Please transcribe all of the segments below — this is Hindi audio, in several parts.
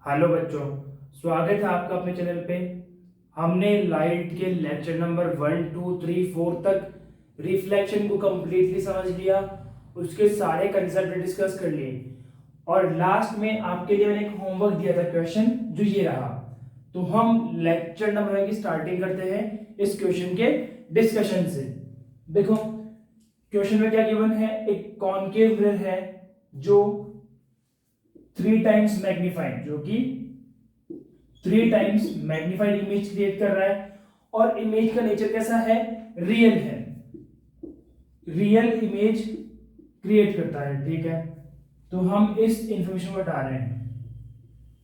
हेलो बच्चों, स्वागत है आपका अपने चैनल पे। हमने लाइट के लेक्चर नंबर 1, 2, 3, 4 तक रिफ्लेक्शन को कंप्लीटली समझ लिया, उसके सारे कंसेप्ट डिस्कस कर लिए और लास्ट में आपके लिए मैंने एक होमवर्क दिया था क्वेश्चन, जो ये रहा। तो हम लेक्चर नंबर 1 की स्टार्टिंग करते हैं इस क्वेश्चन के डिस्कशन से। देखो क्वेश्चन में क्या गिवन है, एक कॉनकेव मिरर है जो 3 टाइम्स मैग्नीफाइड, जो कि 3 टाइम्स मैग्नीफाइड इमेज क्रिएट कर रहा है और इमेज का नेचर कैसा है, रियल है, रियल इमेज क्रिएट करता है। ठीक है, तो हम इस इंफॉर्मेशन को हटा रहे हैं।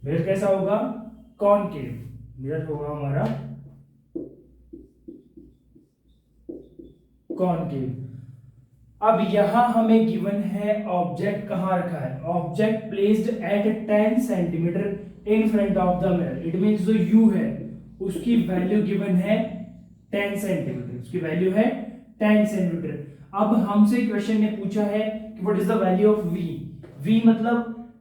मिरर कैसा होगा, कॉनकेव मिरर होगा हमारा कॉनकेव। अब यहां हमें गिवन है ऑब्जेक्ट कहां रखा है, object placed at 10 centimetre in front of the mirror. It means जो यू है उसकी वैल्यू गिवन है 10 सेंटीमीटर, उसकी वैल्यू है 10 सेंटीमीटर। अब हमसे क्वेश्चन ने पूछा है कि what is the value of V. V मतलब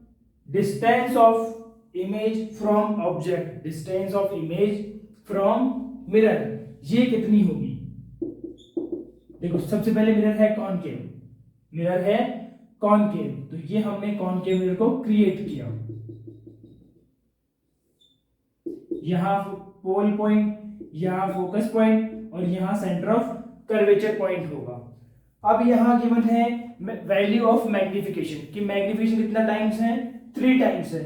distance of image from object, distance of image from mirror, ये कितनी होगी। देखो सबसे पहले मिरर है कॉनकेव, मिरर है कॉनकेव, तो ये हमने कॉनकेव मिरर को क्रिएट किया। यहां पोल पॉइंट, यहां फोकस पॉइंट और यहां सेंटर ऑफ कर्वेचर पॉइंट होगा। अब यहां गिवन है वैल्यू ऑफ मैग्निफिकेशन, कि मैग्निफिकेशन कितना टाइम्स है, 3 टाइम्स है।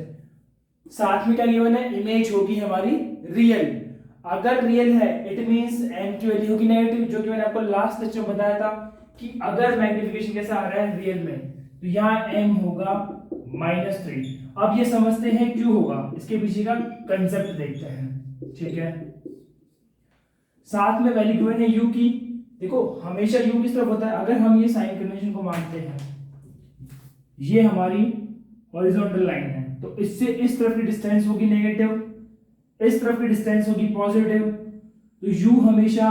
साथ में क्या गिवन है, इमेज होगी हमारी रियल। अगर रियल है इट मींस एम की वैल्यू होगी नेगेटिव, जो कि मैंने आपको लास्ट लेक्चर में बताया था कि अगर मैग्निफिकेशन कैसा आ रहा है रियल में, तो यहाँ एम होगा -3। अब ये समझते हैं क्यों होगा, इसके पीछे का कंसेप्ट देखते हैं। ठीक है, साथ में वैल्यू गिवन है यू की। देखो हमेशा यू किस तरफ होता है, अगर हम ये साइन कन्वेंशन को मानते हैं, ये हमारी हॉरिजॉन्टल लाइन है, तो इससे इस तरफ की डिस्टेंस होगी नेगेटिव, इस तरफ की डिस्टेंस होगी पॉजिटिव। तो u हमेशा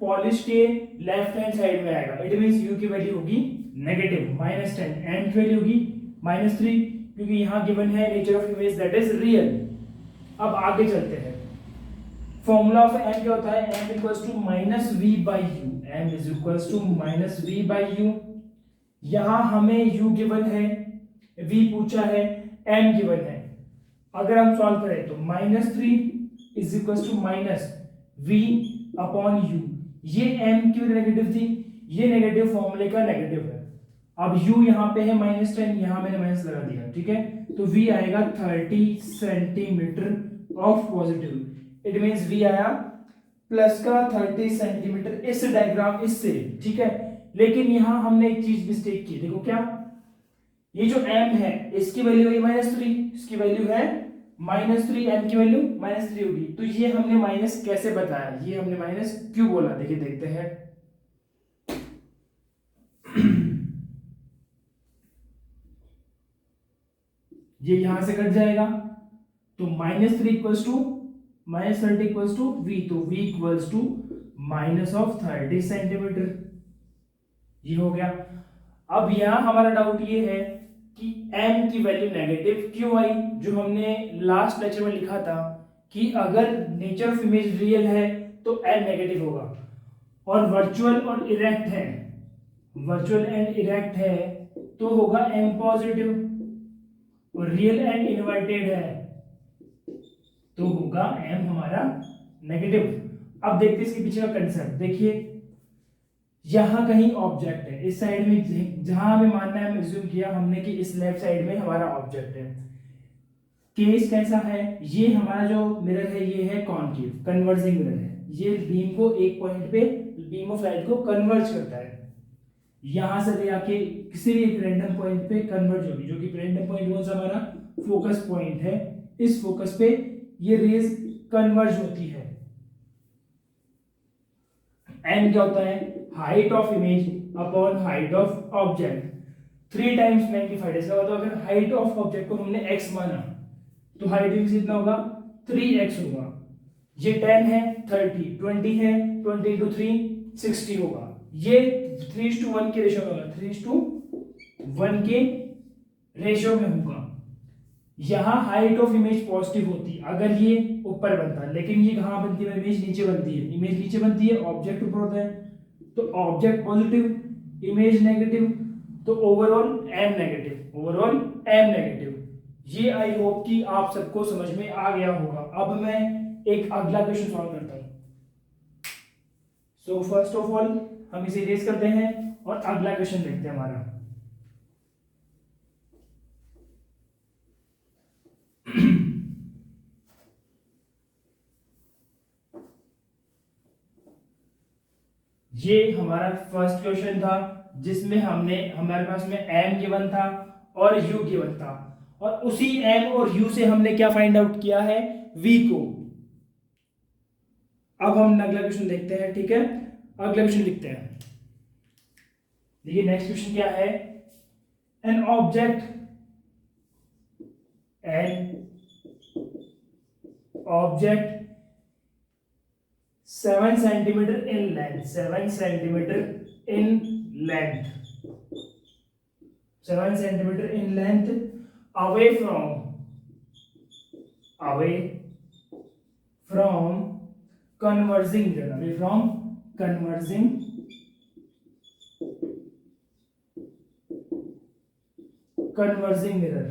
पॉलिश के लेफ्ट हैंड साइड में आएगा। इट मींस u की वैल्यू होगी नेगेटिव -10, m की वैल्यू होगी -3, क्योंकि यहां गिवन है nature of image that is real. अब आगे चलते हैं। फॉर्मूला ऑफ m क्या होता है, m equals to -v by u, m is equals to -v by u। यहां हमें u गिवन है, v पूछा है, m गिवन है। अगर हम सॉल्व करें तो -3 is equal to -v upon u। ये m की नेगेटिव थी, ये नेगेटिव फॉर्मूले का नेगेटिव है। अब u यहाँ पे है -10, यहाँ मैंने माइनस लगा दिया। ठीक है, तो v आएगा 30 centimetre of positive. It means v आया प्लस का 30 सेंटीमीटर इस डायग्राम इससे। ठीक है, लेकिन यहाँ हमने एक चीज मिस्टेक की। देखो क्या, ये जो m है इसकी वैल्यू है -3, इसकी वैल्यू है -3, m की वैल्यू -3 होगी। तो ये हमने माइनस कैसे बताया, ये हमने माइनस क्यों बोला, देखिए देखते हैं। ये यहां से कट जाएगा, तो -3 equals to -30 equals to v, तो v इक्वल्स टू -30 सेंटीमीटर। ये हो गया। अब यहां हमारा डाउट ये है कि m की वैल्यू नेगेटिव क्यों आई, जो हमने लास्ट लेक्चर में लिखा था कि अगर नेचर ऑफ इमेज रियल है तो m नेगेटिव होगा, और वर्चुअल और इरेक्ट है, वर्चुअल एंड इरेक्ट है तो होगा m पॉजिटिव, और रियल एंड इन्वर्टेड है तो होगा m हमारा नेगेटिव। अब देखते हैं इसके पीछे का कंसेप्ट। देखिए यहां कहीं ऑब्जेक्ट है, इस साइड में जहां हमें मानना है, हम एज्यूम किया हमने कि इस लेफ्ट साइड में हमारा ऑब्जेक्ट है। केस कैसा है, ये हमारा जो मिरर है ये है कॉनकेव, कन्वर्जिंग मिरर है। ये बीम को एक पॉइंट पे, बीम ऑफ लाइट को कन्वर्ज करता है, यहां से ले आके किसी भी एक रैंडम पॉइंट पे कन्वर्ज होगी, जो कि रैंडम पॉइंट कौन सा हमारा फोकस पॉइंट है। इस फोकस पे ये रेज कन्वर्ज होती है। एम क्या होता है, height of image upon height of object. 3 times magnified. इसका मतलब अगर हाइट ऑफ ऑब्जेक्ट को हमने x माना तो हाइट भी कितना होगा, 3x होगा। ये 10 है, 30, 20 है, 20 into 3 60 होगा। ये 3:1 के रेशियो में होगा, 3:1 के रेशियो में होगा। यहाँ हाइट ऑफ इमेज पॉजिटिव होती अगर ये ऊपर बनता, लेकिन ये कहाँ बनती है, इमेज नीचे बनती है, इमेज नीचे बनती है, ऑब्जेक्ट ऊपर होता है, तो ऑब्जेक्ट पॉजिटिव, इमेज नेगेटिव, तो overall m negative, overall m negative. ये आई होप कि आप सबको समझ में आ गया होगा। अब मैं एक अगला क्वेश्चन सॉल्व करता हूँ। सो फर्स्ट ऑफ ऑल हम इसे इरेज करते हैं और अगला क्वेश्चन देखते हैं हमारा। ये हमारा फर्स्ट क्वेश्चन था जिसमें हमारे पास में m गिवन था और u गिवन था, और उसी m और u से हमने क्या फाइंड आउट किया है, v को। अब हम अगला क्वेश्चन देखते हैं, ठीक है। अगला क्वेश्चन लिखते हैं। देखिए नेक्स्ट क्वेश्चन क्या है, an object 7 centimeter in length, 7 centimeter in length away from converging mirror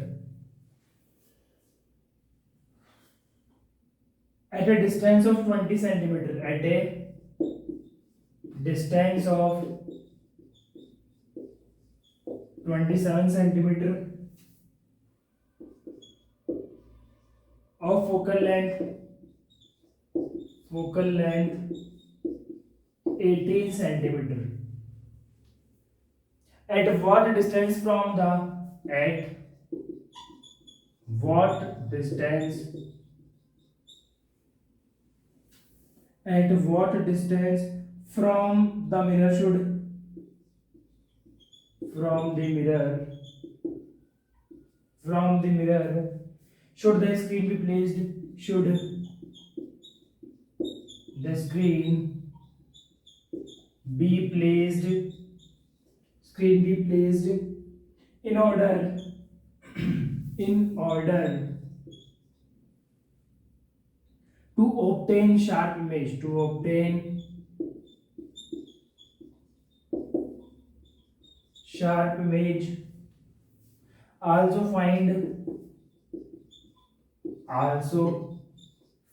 at a distance of 20 centimeter, at a distance of 27 centimeter of focal length 18 centimeter. At what distance from the mirror should the screen be placed, in order to obtain sharp image, also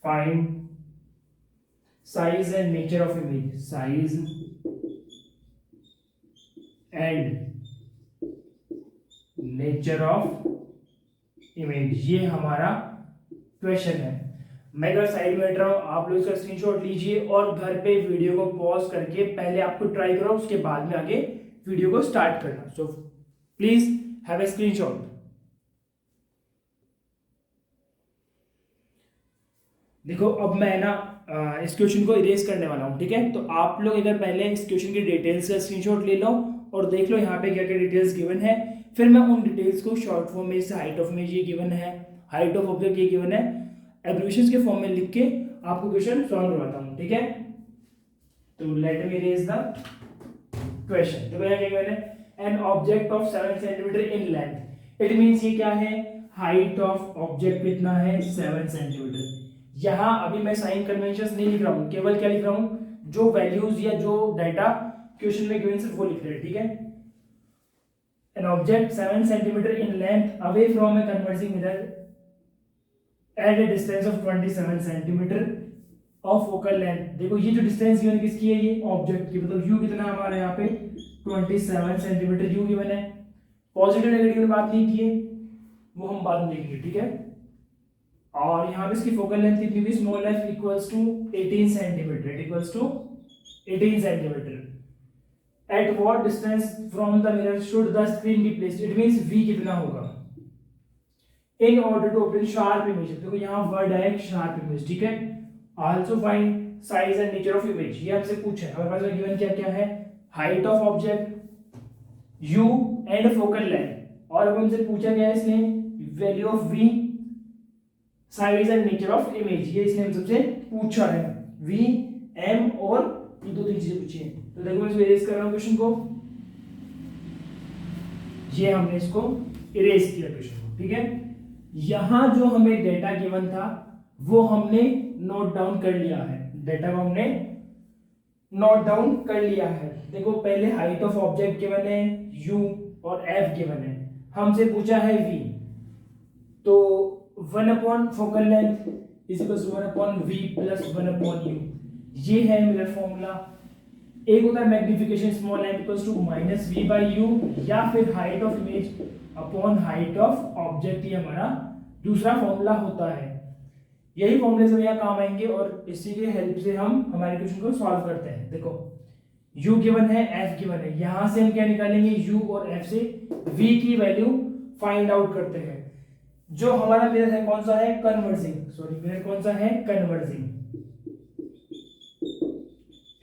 find size and nature of image, ये हमारा क्वेश्चन है। मैं अगर साइड में बैठ रहा हूं, आप लोग इसका स्क्रीनशॉट लीजिए और घर पे वीडियो को पॉज करके पहले आपको ट्राई करो, उसके बाद में आगे वीडियो को स्टार्ट करना। So please have a screenshot. देखो अब मैं ना इस क्वेश्चन को इरेज करने वाला हूं, ठीक है। तो आप लोग अगर पहले इस क्वेश्चन की डिटेल्स का स्क्रीनशॉट ले लो और देख लो यहाँ पे क्या क्या डिटेल्स गिवन है, फिर मैं उन डिटेल्स को शॉर्ट फॉर्म में, जैसे हाइट ऑफ इमेज ये गिवन है, हाइट ऑफ ऑब्जेक्ट ये गिवन है, एब्रिविएशंस के फॉर्म में लिख के आपको क्वेश्चन सॉल्व करवाता हूँ, ठीक है। तो let me erase the question. तो क्या गिवन है, an object of 7 centimetre in length, it means ये क्या है, हाइट ऑफ ऑब्जेक्ट कितना है, 7 सेंटीमीटर। यहाँ अभी मैं साइन कन्वेंशंस नहीं लिख रहा हूँ, केवल क्या लिख रहा हूँ, जो वैल्यूज या जो डाटा क्वेश्चन में गिवन सिर्फ वो लिख रहे हैं, ठीक है। An object 7 centimetre in length away from a converging mirror at A distance of 27 centimetre of focal length. देखो ये जो डिस्टेंस गिवन किसकी है, ये ऑब्जेक्ट की, मतलब यू कितना हमारे यहाँ पे 27 सेंटीमीटर यू गिवन है। पॉजिटिव नेगेटिव की बात नहीं की है, वो हम बाद में देखेंगे, ठीक है। और यहाँ पे इसकी फोकल लेंथ कितनी हुई, small f equals to 18 centimetre, it equals to 18 centimetre. At what distance from the mirror should the screen be placed, it means v कितना होगा, in order to obtain sharp image. देखो यहाँ वर्ड है शार्प इमेज, ठीक है। Also find size and nature of image, ये आपसे पूछा है। हमारे पास गिवन क्या क्या है, height of object, u and focal length, और अब हमसे पूछा गया है इसने value of v, size and nature of image, ये इसने हमसे पूछा है, v, m और ये दो तीन चीजें पूछी हैं। तो देखो मैं इसको इरेज कर रहा हूं क्वेश्चन को, ये हमने इसको इरेज किया क्वेश्चन को, ठीक है। यहाँ जो हमें डेटा गिवन था वो हमने नोट डाउन कर लिया है, डेटा को हमने नोट डाउन कर लिया है। देखो पहले हाइट ऑफ ऑब्जेक्ट गिवन है u और f गिवन है, हमसे पूछा है v, तो 1 upon focal length is equal to 1 upon v plus 1 upon u, ये है मेरा फॉर्मूला। एक होता है magnification small m equals to minus v by u, या फिर height of image upon height of object, ये हमारा दूसरा फॉर्मूला होता है। यही फॉर्मूले से यहाँ काम आएंगे और इसी के हेल्प से हम हमारे क्वेश्चन को सॉल्व करते हैं। देखो u गिवन है, f गिवन है, यहां से हम क्या निकालेंगे, u और f से v की वैल्यू फाइंड आउट करते हैं। जो हमारा मिरर है कौन सा है, कन्वर्जिंग, सॉरी मिरर कौन सा है, कन्वर्जिंग।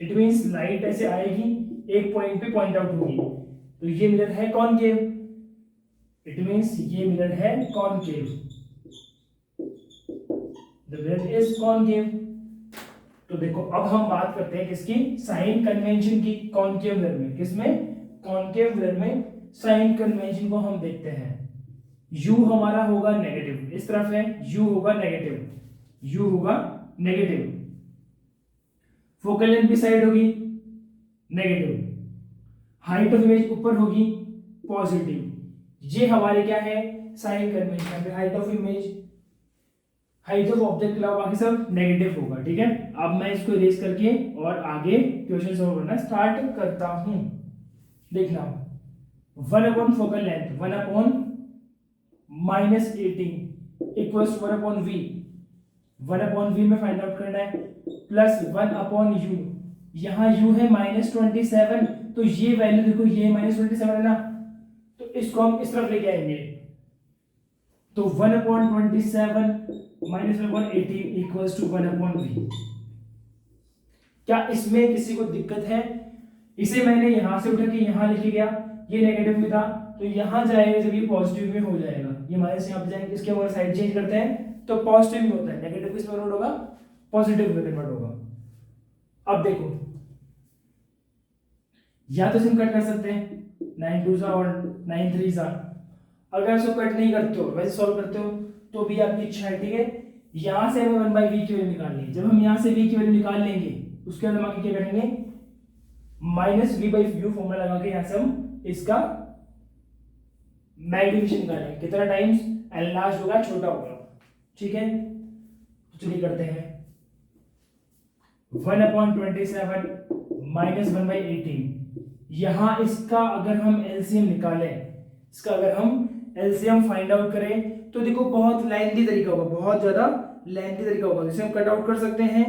इट मींस लाइट ऐसे आएगी, एक पॉइंट पे पॉइंट आउट होगी, तो ये मिरर है कॉनकेव, इट मींस ये मिरर है concave, the mirror is concave. तो देखो अब हम बात करते हैं किसकी, साइन कन्वेंशन की, कॉनकेव मिरर में, किसमें, कॉनकेव मिरर में साइन कन्वेंशन को हम देखते हैं। u हमारा होगा नेगेटिव, इस तरफ है u होगा नेगेटिव, u होगा नेगेटिव, फोकल लेंथ भी साइड होगी नेगेटिव, हाइट ऑफ इमेज ऊपर होगी पॉजिटिव, ये हमारे क्या है साइन कन्वेंशन पे, height of image, height of object के अलावा बाकी सब नेगेटिव होगा। ठीक है, अब मैं इसको इरेज करके और आगे क्वेश्चन सॉल्व करना स्टार्ट करता हूं। देखना 1 upon focal length 1 upon minus 18 equals 1 upon v, 1 upon v में फाइंड आउट करना है, प्लस 1 अपॉन यू, यहाँ u है -27, तो ये वैल्यू देखो ये -27 है ना, तो इसको हम इस तरफ लेके आएंगे, तो 1 upon 27 minus 1 upon 18 equals to 1 upon v. क्या इसमें किसी को दिक्कत है, इसे मैंने यहां से उठा के यहां लेके गया, ये नेगेटिव में था तो यहां जाएगा जब ये पॉजिटिव में हो जाएगा, ये माइनस यहां पे जाएंगे, इसके ऊपर साइड चेंज करते हैं तो पॉजिटिव में होता है, नेगेटिव किस में कन्वर्ट होगा, पॉजिटिव में कन्वर्ट होगा। अब देखो या तो सिम कट कर सकते हैं 9 2 सा और 9 3 सा, अगर इसको कट नहीं करते हो वैसे सॉल्व करते हो तो भी आपकी इच्छा है। ठीक है, यहां से हमें 1/v की वैल्यू निकालनी है, जब हम यहां से v की वैल्यू निकाल लेंगे उसके बाद हम आगे क्या करेंगे, माइनस v/u फॉर्मूला लगा के यहां से हम इसका मैग्निफिकेशन निकालेंगे, कितना टाइम्स एल लार्ज होगा छोटा होगा। ठीक है, तो चलिए करते हैं 1/27 माइनस 1/18, यहां इसका अगर हम एलसीएम निकालें, इसका अगर हम एलसीएम फाइंड आउट करें तो देखो बहुत लेंथी तरीका होगा, बहुत ज्यादा लेंथी तरीका होगा, जिसे हम कट आउट कर सकते हैं,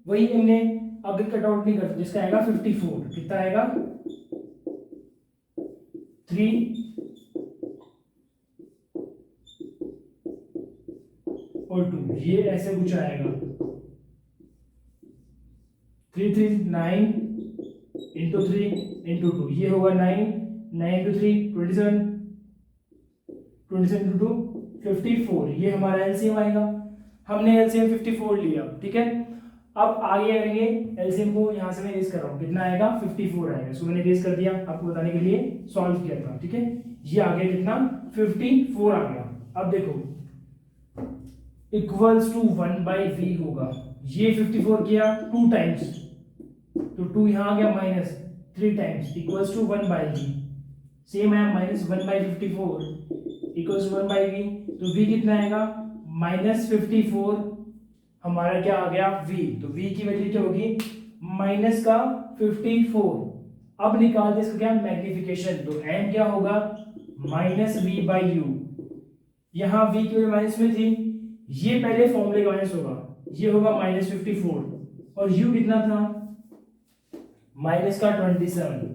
वही हमने अगर कट आउट नहीं करते, जिसका आएगा 54, कितना आएगा 3 और 2, ये ऐसे कुछ आएगा 3 3 9 इंटू 3 इंटू 2, ये होगा 9 9 इंटू 3 27 27 इंटू 2 54, ये हमारा एलसीएम आएगा। हमने एलसीएम 54 लिया। ठीक है, अब आगे करेंगे, एलसीएम को यहां से मैं इरेज कर रहा हूं, कितना आएगा 54 आएगा, इसको मैंने इरेज कर दिया आपको बताने के लिए सॉल्व किया था। ठीक है, ये आ गया कितना 54 आ गया। अब देखो इक्वल्स टू 1/v होगा, ये 54 किया 2 टाइम्स, तो 2 यहां आ गया minus 3 times equals to 1/v, same है -1/54 इक्वल्स टू 1/v, तो v कितना आएगा -54, हमारा क्या आ गया v, तो v की वैल्यू क्या होगी माइनस का 54। अब निकालते इसका क्या मैग्निफिकेशन, तो m क्या होगा -v/u, यहां v की वैल्यू माइनस में थी, ये पहले फॉर्मूले का माइनस होगा, ये होगा -54 और u कितना था माइनस का 27,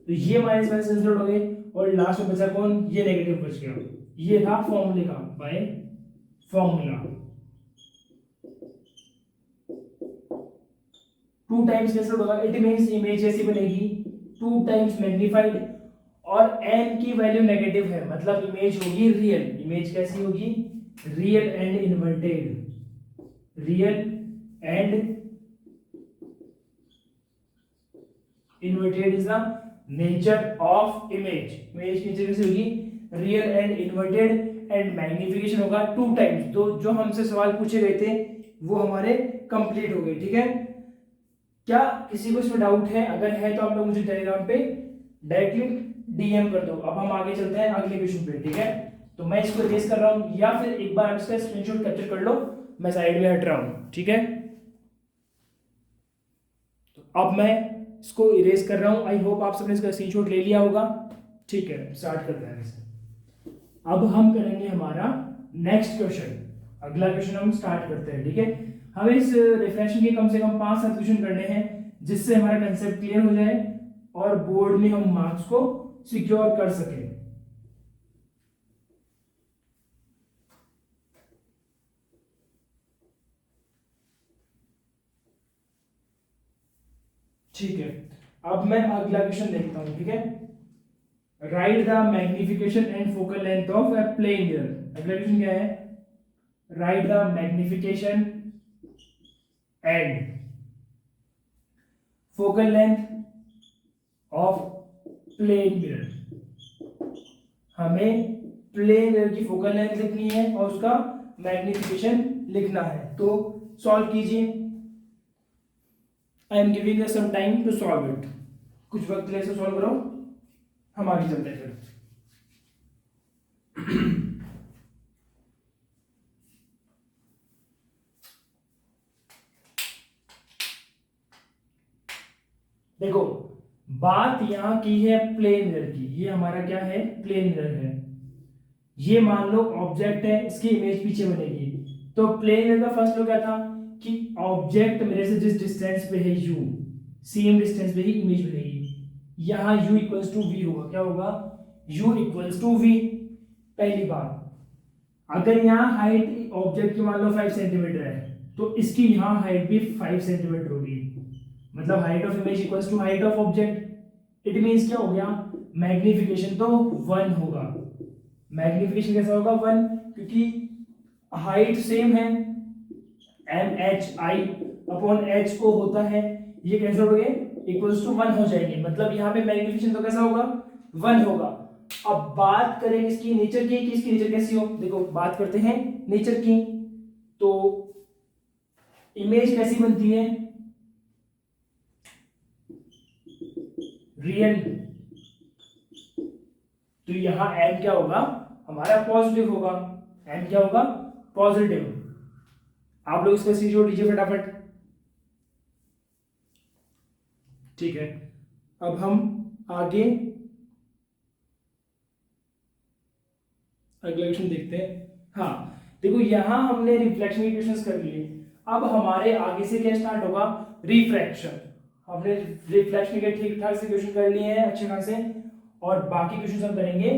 तो ये माइनस माइनस कैंसिल हो गए और लास्ट में बचा कौन, ये नेगेटिव बच गया, ये था फॉर्मूले का बाय फॉर्मूला। 2 टाइम्स कैंसिल होगा, इट मींस इमेज ऐसी बनेगी 2 टाइम्स मैग्नीफाइड और n की वैल्यू नेगेटिव है, मतलब इमेज होगी रियल, इमेज कैसी होगी real and inverted, real and inverted is the nature of image, image की नेचर कैसी होगी real and inverted, and magnification होगा 2 टाइम्स। तो जो हमसे सवाल पूछे गए थे वो हमारे कंप्लीट हो गए। ठीक है, क्या किसी को इसमें डाउट है? अगर है तो आप लोग मुझे टेलीग्राम पे डायरेक्टली डीएम कर दो। अब हम आगे चलते हैं अगले क्वेश्चन पे। ठीक है, तो मैं इसको इरेज कर रहा हूँ या फिर एक बार आप इसका स्क्रीनशॉट कैप्चर कर लो, मैं साइड में हट रहा हूँ। ठीक है, तो अब मैं इसको इरेज कर रहा हूँ। आई होप आप सबने इसका स्क्रीनशॉट ले लिया होगा। ठीक है, स्टार्ट करते हैं इसे। अब हम करेंगे हमारा नेक्स्ट क्वेश्चन। अगला क्वेश्चन हम स्टार्ट करते हैं। ठीक है, हमें इस रिफ्रेक्शन के कम से कम 5-7 क्वेश्चन करने हैं जिससे हमारा कंसेप्ट क्लियर हो जाए और बोर्ड में हम मार्क्स को सिक्योर कर सकें। ठीक है, अब मैं अगला क्वेश्चन देखता हूं। ठीक है, write the magnification and focal length of a plane mirror. अगला क्वेश्चन क्या है? Write the magnification and focal length of plane mirror. हमें प्लेन मिरर की फोकल लेंथ लिखनी है और उसका मैग्निफिकेशन लिखना है। तो सॉल्व कीजिए। I am giving you some time to solve it. कुछ वक्त ले सॉल्व करो, हम आगे चलते हैं फिर। देखो, बात यहां की है प्लेन मिरर की। ये हमारा क्या है? प्लेन मिरर है। ये मान लो ऑब्जेक्ट है, इसकी इमेज पीछे बनेगी। तो प्लेन मिरर का फर्स्ट लो क्या था कि ऑब्जेक्ट मिरर से जिस डिस्टेंस पे है u, सेम डिस्टेंस पे ही इमेज बनेगी। यहां u इक्वल्स टू v होगा। क्या होगा? u equals to v। पहली बात, अगर यहाँ हाइट ऑब्जेक्ट की मान लो 5 सेंटीमीटर है तो इसकी यहाँ हाइट भी 5 सेंटीमीटर होगी। मतलब height of image equals to height of object. It means क्या हो गया? मैग्निफिकेशन तो 1 होगा। मैग्निफिकेशन कैसा होगा? 1, क्योंकि हाइट सेम है, m h i upon h को होता है, ये कैंसिल हो गए, इक्वल्स टू 1 हो जाएंगे। मतलब यहाँ पे मैग्निफिकेशन तो कैसा होगा? 1 होगा। अब बात करें इसकी नेचर की कि इसकी नेचर कैसी हो। देखो, बात करते हैं नेचर की। तो इमेज कैसी बनती है? रियल। तो यहां m क्या होगा? हमारा पॉजिटिव होगा। m क्या होगा? पॉजिटिव। आप लोग इसका स्क्रीनशॉट लीजिए फटाफट। ठीक है, अब हम आगे अगला क्वेश्चन देखते हैं। हाँ, देखो यहां हमने रिफ्लेक्शन के क्वेश्चंस कर लिए। अब हमारे आगे से क्या स्टार्ट होगा? रिफ्रैक्शन। हमने रिफ्लेक्शन के ठीक ठाक से क्वेश्चन कर लिए हैं अच्छे खासे, और बाकी क्वेश्चन हम करेंगे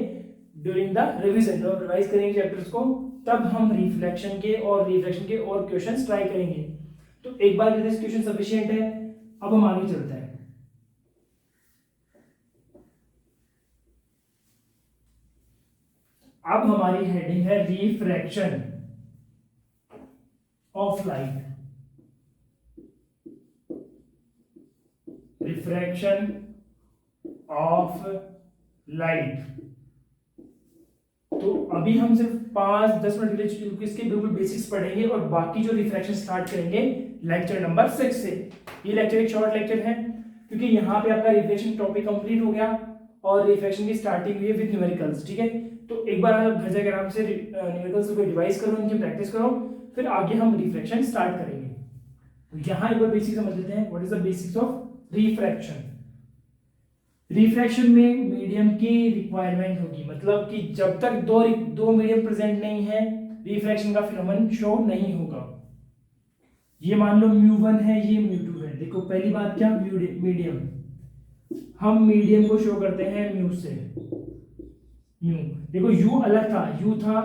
ड्यूरिंग द रिवीजन। जब रिवाइज करेंगे चैप्टर्स को तब हम रिफ्लेक्शन के और रिफ्रैक्शन के और क्वेश्चंस ट्राई करेंगे। तो एक बार ये क्वेश्चन सफिशिएंट है। अब हम आगे चलते हैं। अब हमारी हेडिंग है refraction of light. Refraction of light. तो अभी हम सिर्फ 5-10 मिनट इसके बिल्कुल बेसिक्स पढ़ेंगे और बाकी जो रिफ्रैक्शन स्टार्ट करेंगे लेक्चर नंबर 6 से। ये लेक्चर एक शॉर्ट लेक्चर है क्योंकि यहाँ पे आपका रिफ्रैक्शन टॉपिक कंप्लीट हो गया और रिफ्रैक्शन की स्टार्टिंग हुई है विद न्यूमेरिकल्स। ठीक है, तो एक बार आप घर जाकर आराम से न्यूमेरिकल्स को रिवाइज करो, इनकी प्रैक्टिस करो, फिर आगे हम रिफ्रैक्शन स्टार्ट करेंगे। तो यहाँ एक बार बेसिक समझ लेते हैं। What is the basics of refraction? Refraction में मीडियम की रिक्वायरमेंट होगी। मतलब कि जब तक दो मीडियम प्रेजेंट नहीं है रिफ्रैक्शन का फिनोमेनन शो नहीं होगा। ये मान लो μ1 है, ये μ2 है। देखो पहली बात क्या? मीडियम। हम मीडियम को शो करते हैं म्यू से। म्यू, देखो u अलग था, u था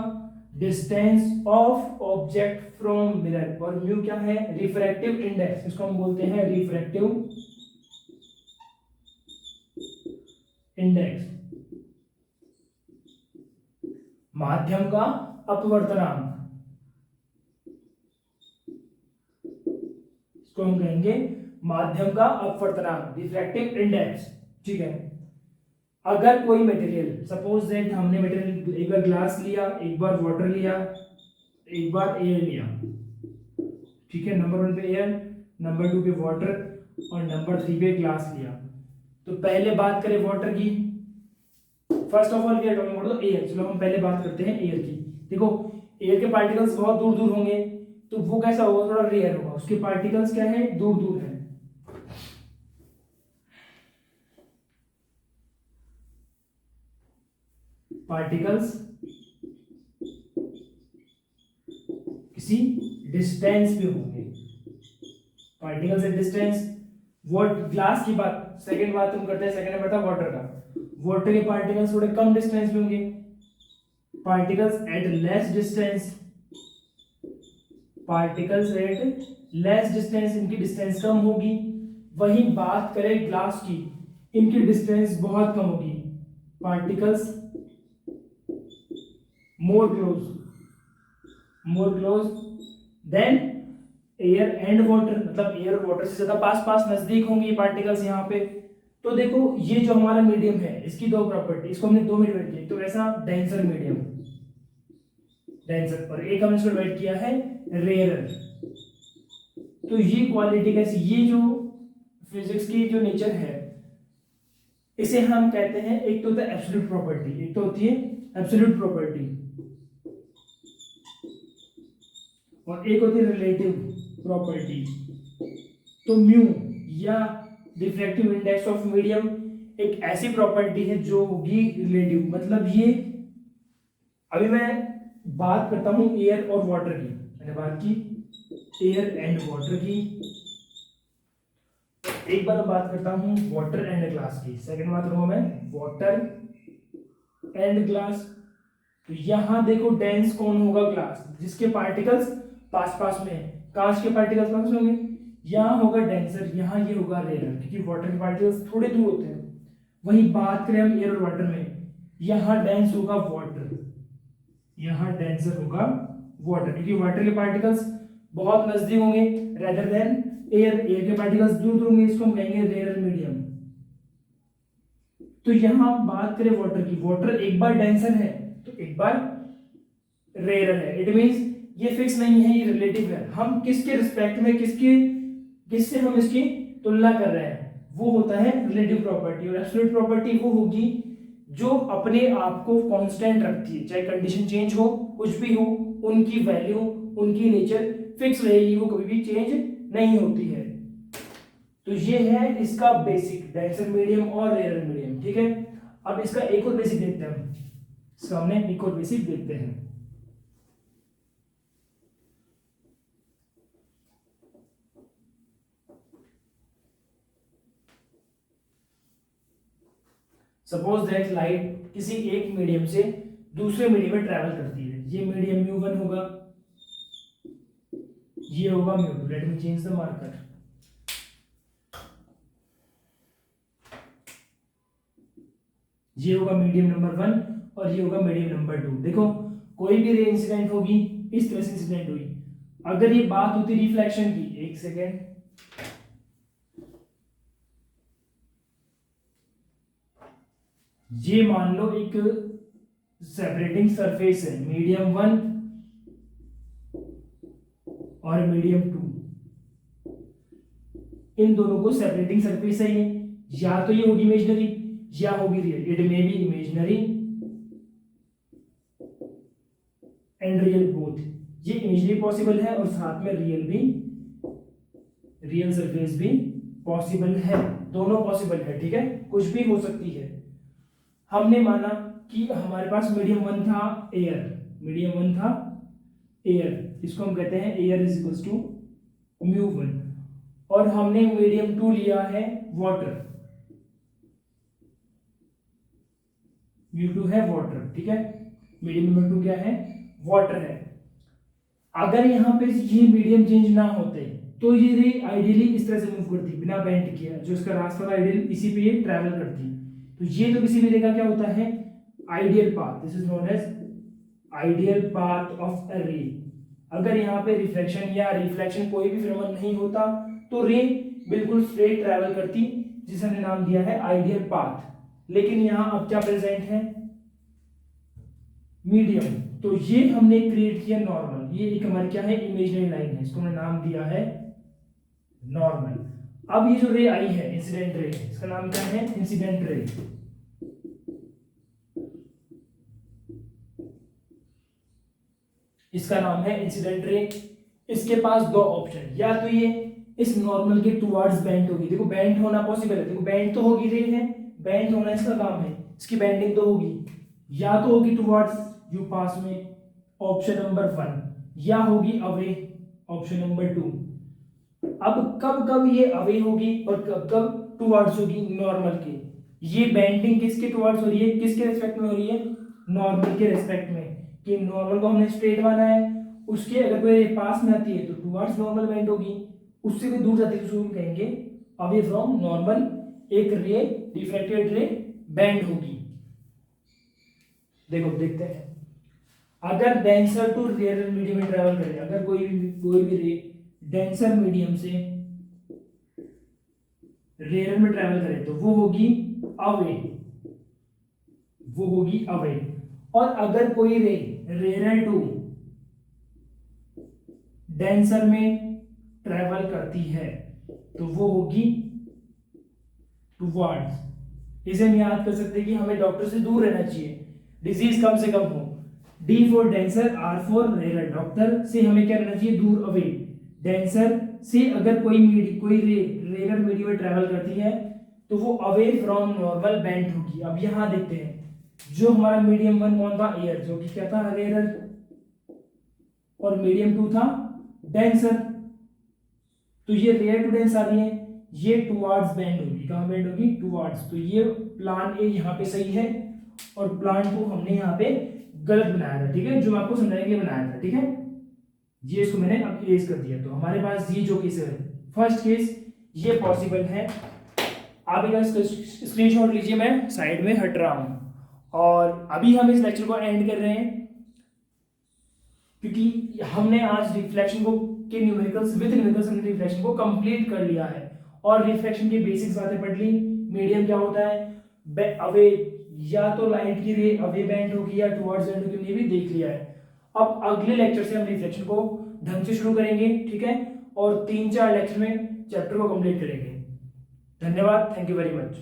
distance of object from mirror, और म्यू क्या है? Refractive index. इसको हम बोलते हैं रिफ्रैक्टिव इंडेक्स। माध्यम का अपवर्तनांक, इसको हम कहेंगे माध्यम का अपवर्तनांक, रिफ्रैक्टिव इंडेक्स। ठीक है, अगर कोई मटेरियल, सपोज दैट हमने मटेरियल एक बार ग्लास लिया, एक बार वाटर लिया, एक बार एयर लिया, ठीक है, नंबर 1 पे एयर, नंबर 2 पे वाटर और नंबर 3 पे ग्लास लिया। तो पहले बात करें वाटर की, first of all we are talking about the air. चलो हम पहले बात करते हैं एयर की। देखो एयर के पार्टिकल्स बहुत दूर दूर होंगे, तो वो कैसा होगा, थोड़ा रेयर होगा, उसके पार्टिकल्स क्या है, दूर दूर है। पार्टिकल्स किसी डिस्टेंस पे होंगे, particles at distance. What glass की बात सेकंड बात हम करते हैं, सेकंड नंबर था वाटर का। वाटर के पार्टिकल्स थोड़े कम डिस्टेंस पे होंगे, particles at less distance, particles at less distance, इनकी डिस्टेंस कम होगी। वही बात करें ग्लास की, इनकी डिस्टेंस बहुत कम होगी, particles more close than air and water, मतलब एयर और वाटर से ज्यादा पास पास नजदीक होंगे ये पार्टिकल्स यहाँ पे। तो देखो ये जो हमारा मीडियम है, इसकी दो प्रॉपर्टी, इसको हमने दो में डिवाइड किया, तो ऐसा डेंसर मीडियम, डेंसर, और एक हमने इसको डिवाइड किया है रेयरर। तो ये क्वालिटी कैसी, ये जो फिजिक्स की जो नेचर है, इसे हम कहते हैं, एक तो होता है एब्सोल्यूट प्रॉपर्टी, एक तो होती है एब्सोल्यूट प्रॉपर्टी, और एक होती है रिलेटिव प्रॉपर्टी। तो म्यू या डिफ्रैक्टिव इंडेक्स ऑफ मीडियम एक ऐसी प्रॉपर्टी है जो होगी रिलेटिव, मतलब ये, अभी मैं बात करता हूं एयर और वाटर की, मैंने बात की एयर एंड वाटर की, एक बार बात करता हूं वाटर एंड ग्लास की, सेकंड बात करूंगा मैं वाटर एंड ग्लास। तो यहां देखो डेंस कौन होगा, ग्लास, जिसके पार्टिकल्स पास पास में है, कांच के पार्टिकल्स पास में होंगे, यहाँ होगा डेंसर, यहाँ ये होगा रेयर, क्योंकि वाटर के पार्टिकल्स थोड़े दूर होते हैं। वही बात करें हम एयर और वाटर में, यहाँ डेंस होगा वाटर, यहाँ डेंसर होगा वाटर, क्योंकि वाटर के पार्टिकल्स बहुत नजदीक होंगे रेदर देन एयर, एयर के पार्टिकल्स दूर दूर होंगे, इसको हम कहेंगे रेयर मीडियम। तो यहां बात करें वाटर की, वाटर एक बार डेंसर है तो एक बार रेयर है, इट मींस ये फिक्स नहीं है, ये रिलेटिव है, हम किसके रिस्पेक्ट में, किससे हम इसकी तुलना कर रहे हैं, वो होता है रिलेटिव प्रॉपर्टी। और एब्सोल्यूट प्रॉपर्टी वो होगी जो अपने आप को कांस्टेंट रखती है, चाहे कंडीशन चेंज हो, कुछ भी हो, उनकी वैल्यू, उनकी नेचर फिक्स रहेगी, वो कभी भी चेंज नहीं होती है। तो ये है इसका बेसिक, डेंसर मीडियम और रेयर मीडियम, ठीक है। अब इसका एक और बेसिक देखते हैं, इसका हमने एक और बेसिक देखते हैं। सपोज दैट लाइट किसी एक मीडियम से दूसरे मीडियम में ट्रैवल करती है, ये मीडियम म्यू1 होगा, ये होगा म्यू2, let me change the marker, ये होगा मीडियम नंबर 1 और ये होगा मीडियम नंबर 2। देखो कोई भी रे इंसिडेंट होगी, इस तरह से इंसिडेंट हुई, अगर ये बात होती रिफ्लेक्शन की, एक सेकेंड, ये मान लो एक सेपरेटिंग सरफेस है, मीडियम 1 और मीडियम 2, इन दोनों को सेपरेटिंग सरफेस है ये, या तो ये होगी इमेजिनरी या होगी real, it may be imaginary and real both, ये इमेजिनरी पॉसिबल है और साथ में रियल भी, रियल सरफेस भी पॉसिबल है, दोनों पॉसिबल है, ठीक है, कुछ भी हो सकती है। हमने माना कि हमारे पास मीडियम 1 था एयर, मीडियम 1 था एयर, इसको हम कहते हैं एयर इज इक्वल्स टू म्यू1, और हमने मीडियम 2 लिया है वाटर, म्यू2 है वाटर, ठीक है, मीडियम नंबर 2 क्या है, वाटर है। अगर यहाँ पे ये मीडियम चेंज ना होते तो ये रे आइडियली इस तरह से मूव करती, बिना बेंड किया, जो इसका रास्ता था आइडियल इसी पे ये ट्रैवल करती, तो ये तो किसी भी रे का क्या होता है, ideal path, this is known as ideal path of a ray. अगर यहाँ पे रिफ्लेक्शन या रिफ्लेक्शन कोई भी फिनोमेनन नहीं होता तो रे बिल्कुल स्ट्रेट ट्रैवल करती, जिसे हमने नाम दिया है आइडियल पाथ। लेकिन यहाँ अब क्या प्रेजेंट है, मीडियम। तो ये हमने क्रिएट किया नॉर्मल, ये एक हमारी क्या है, इमेजिनरी लाइन है, इसको हमने नाम दिया है नॉर्मल। अब ये जो रे आई है इंसिडेंट रे, इसका नाम क्या है, इंसिडेंट रे। इसका नाम है इंसिडेंट रे। इसके पास दो ऑप्शन, या तो ये इस नॉर्मल के टुवर्ड्स बेंड होगी, देखो बेंड होना पॉसिबल है, देखो बेंड तो होगी रे है, बेंड होना इसका काम है, इसकी बेंडिंग तो होगी, या तो होगी टुवर्ड्स यू पास में ऑप्शन नंबर 1, या होगी अवे ऑप्शन नंबर 2। अब कब कब ये अवे होगी और कब कब टुवर्ड्स होगी नॉर्मल के, ये बेंडिंग किसके टुवर्ड्स हो रही है, किसके रिस्पेक्ट में हो रही है, नॉर्मल के रिस्पेक्ट में, कि नॉर्मल को हमने स्ट्रेट माना है, उसके अगर कोई पास में आती है तो टुवर्ड्स नॉर्मल बेंड होगी, उससे कोई दूर जाती है तो हम कहेंगे अवे फ्रॉम नॉर्मल, एक रे रिफ्रैक्टेड रे बेंड होगी। देखो देखते हैं, अगर डेंसर टू रेयर मीडियम में ट्रेवल करे, अगर कोई भी रे डेंसर मीडियम से रेयर में ट्रेवल करे तो वो होगी अवे, वो होगी अवे। और अगर कोई रे रेयर टू डेंसर में ट्रेवल करती है तो वो होगी टुवर्ड्स। इसे हम याद कर सकते हैं कि हमें डॉक्टर से दूर रहना चाहिए, डिजीज कम से कम हो। D for denser, R for rarer, doctor से हमें क्या रहना चाहिए, दूर, अवे। डेंसर से अगर कोई रेयर मीडियम में ट्रेवल करती है तो वो अवे फ्रॉम नॉर्मल बेंड होगी। अब यहां देखते हैं, जो हमारा मीडियम 1 कौन था, एयर, जो कि क्या था, रेयर, और मीडियम 2 था डेंसर। तो ये रेयर टू डेंस आ रही है, ये टुवर्ड्स बेंड होगी, कहां बेंड होगी, टुवर्ड्स। तो ये प्लान ए यहाँ पे सही है और प्लान 2 हमने यहाँ पे गलत बनाया था, ठीक है, जो मैं आपको समझाने के लिए बनाया था, ठीक है। ये इसको मैंने अब इरेज कर दिया। तो हमारे पास ये जो केस है, फर्स्ट केस ये पॉसिबल है। आप इसका स्क्रीनशॉट लीजिए, मैं साइड में हट रहा हूं। और अभी हम इस लेक्चर को एंड कर रहे हैं, क्योंकि हमने आज रिफ्लेक्शन को के न्यूमेरिकल्स विद न्यूमेरिकल्स हमने रिफ्लेक्शन को कंप्लीट कर लिया है और रिफ्लेक्शन की बेसिक्स बातें पढ़ ली। मीडियम क्या होता है, अवे, या तो लाइट की रे अवे बेंड होगी या टुवर्ड्स बेंड होगी, ये भी देख लिया है। अब अगले लेक्चर से हम रिफ्लेक्शन को ढंग से शुरू करेंगे, ठीक है, और 3-4 लेक्चर में चैप्टर को कंप्लीट करेंगे। धन्यवाद, थैंक यू वेरी मच।